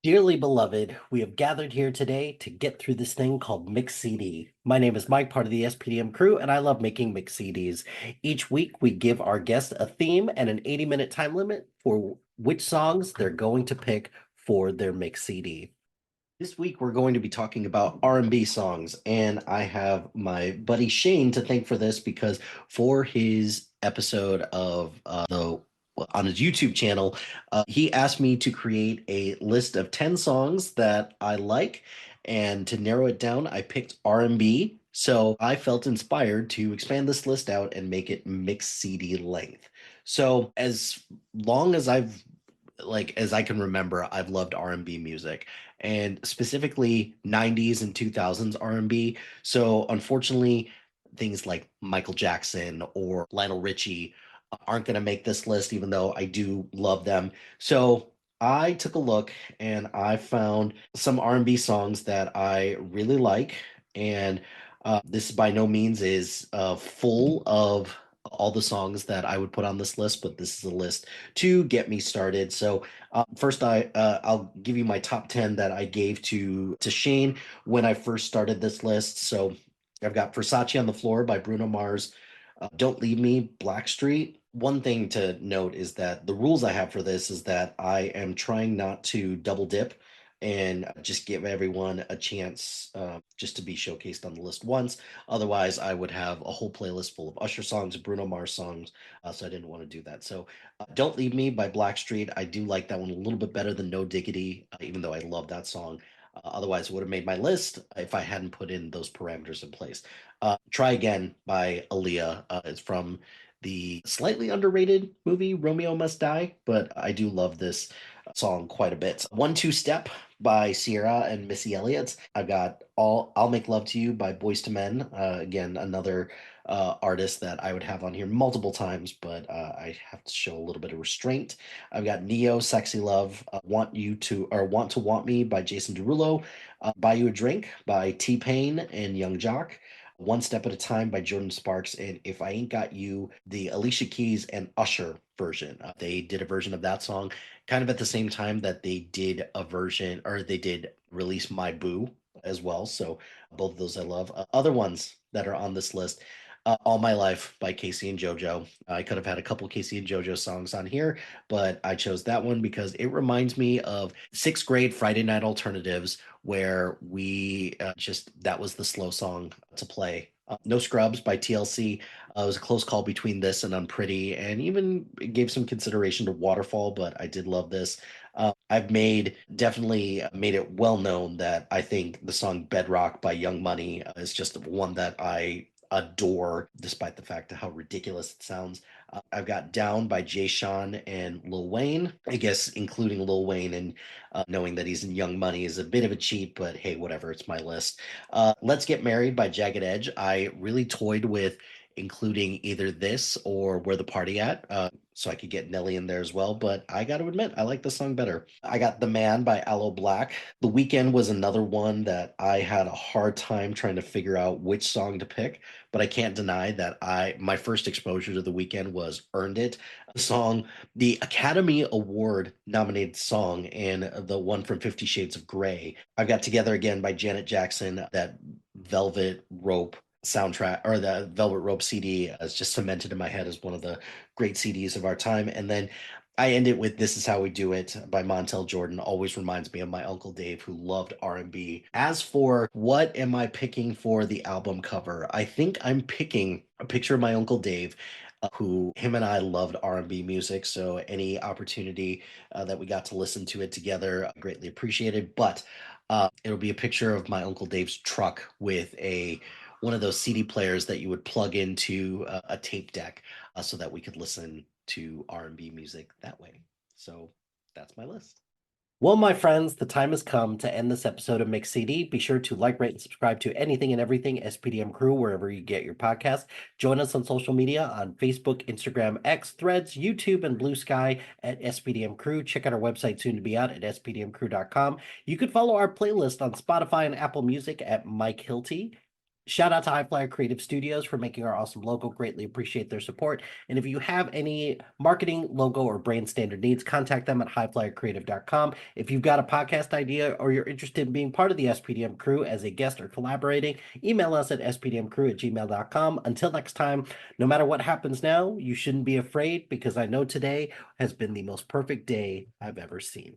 Dearly beloved, we have gathered here today to get through this thing called Mix CD. My name is Mike, part of the SPDM crew, and I love making Mix CDs. Each week, we give our guests a theme and an 80-minute time limit for which songs they're going to pick for their Mix CD. This week, we're going to be talking about R&B songs, and I have my buddy Shane to thank for this because for his episode of the on his YouTube channel, he asked me to create a list of 10 songs that I like, and to narrow it down, I picked R&B. So I felt inspired to expand this list out and make it mixed CD length. So as long as as I can remember, I've loved R&B music and specifically 90s and 2000s R&B. So unfortunately, things like Michael Jackson or Lionel Richie aren't going to make this list, even though I do love them. So I took a look and I found some R&B songs that I really like. And this by no means is full of all the songs that I would put on this list, but this is a list to get me started. So first, I'll give you my top 10 that I gave to Shane when I first started this list. So I've got Versace on the Floor by Bruno Mars, Don't Leave Me, Blackstreet. One thing to note is that the rules I have for this is that I am trying not to double dip and just give everyone a chance just to be showcased on the list once. Otherwise, I would have a whole playlist full of Usher songs, Bruno Mars songs. So I didn't want to do that. So Don't Leave Me by Blackstreet. I do like that one a little bit better than No Diggity, even though I love that song. Otherwise, it would have made my list if I hadn't put in those parameters in place. Try Again by Aaliyah. It's from the slightly underrated movie Romeo Must Die, but I do love this song quite a bit. One Two Step by Sierra and Missy Elliott. I've got All I'll Make Love to You by Boys to Men. Again, another artist that I would have on here multiple times, but I have to show a little bit of restraint. I've got Neo, Sexy Love, Want to Want Me by Jason Derulo, Buy You a Drink by T Pain and Young Jock. One Step at a Time by Jordan Sparks, and If I Ain't Got You, the Alicia Keys and Usher version. They did a version of that song kind of at the same time that they did a version, or they did release My Boo as well. So both of those I love. Other ones that are on this list. All My Life by Casey and JoJo. I could have had a couple Casey and JoJo songs on here, but I chose that one because it reminds me of sixth grade Friday night alternatives where we that was the slow song to play. No Scrubs by TLC. It was a close call between this and Unpretty, and even gave some consideration to Waterfall, but I did love this. I've definitely made it well known that I think the song Bedrock by Young Money is just one that I adore, despite the fact of how ridiculous it sounds. I've got Down by Jay Sean and Lil Wayne. I guess including Lil Wayne and knowing that he's in Young Money is a bit of a cheat, but hey, whatever, it's my list. Let's Get Married by Jagged Edge. I really toyed with including either this or Where the Party At, so I could get Nelly in there as well, but I got to admit, I like the song better. I got The Man by Aloe Black. The Weekend was another one that I had a hard time trying to figure out which song to pick, but I can't deny that my first exposure to The Weekend was Earned It, the song, the Academy Award nominated song, and the one from 50 Shades of Grey. I've got Together Again by Janet Jackson, that Velvet Rope soundtrack, or the Velvet Rope CD is just cemented in my head as one of the great CDs of our time. And then I end it with This Is How We Do It by Montel Jordan. Always reminds me of my Uncle Dave, who loved R&B. As for what am I picking for the album cover, I think I'm picking a picture of my Uncle Dave, who him and I loved R&B music. So any opportunity that we got to listen to it together, I greatly appreciated. But it'll be a picture of my Uncle Dave's truck with a one of those CD players that you would plug into a tape deck so that we could listen to R&B music that way. So that's my list. Well, my friends, the time has come to end this episode of Mix CD. Be sure to like, rate, and subscribe to anything and everything SPDM Crew wherever you get your podcast. Join us on social media on Facebook, Instagram, X, Threads, YouTube, and Blue Sky at SPDM Crew. Check out our website soon to be out at spdmcrew.com. You can follow our playlist on Spotify and Apple Music at Mike Hilty. Shout out to HiFlyer Creative Studios for making our awesome logo. Greatly appreciate their support. And if you have any marketing, logo, or brand standard needs, contact them at HiFlyerCreative.com. If you've got a podcast idea or you're interested in being part of the SPDM crew as a guest or collaborating, email us at spdmcrew@gmail.com. Until next time, no matter what happens now, you shouldn't be afraid because I know today has been the most perfect day I've ever seen.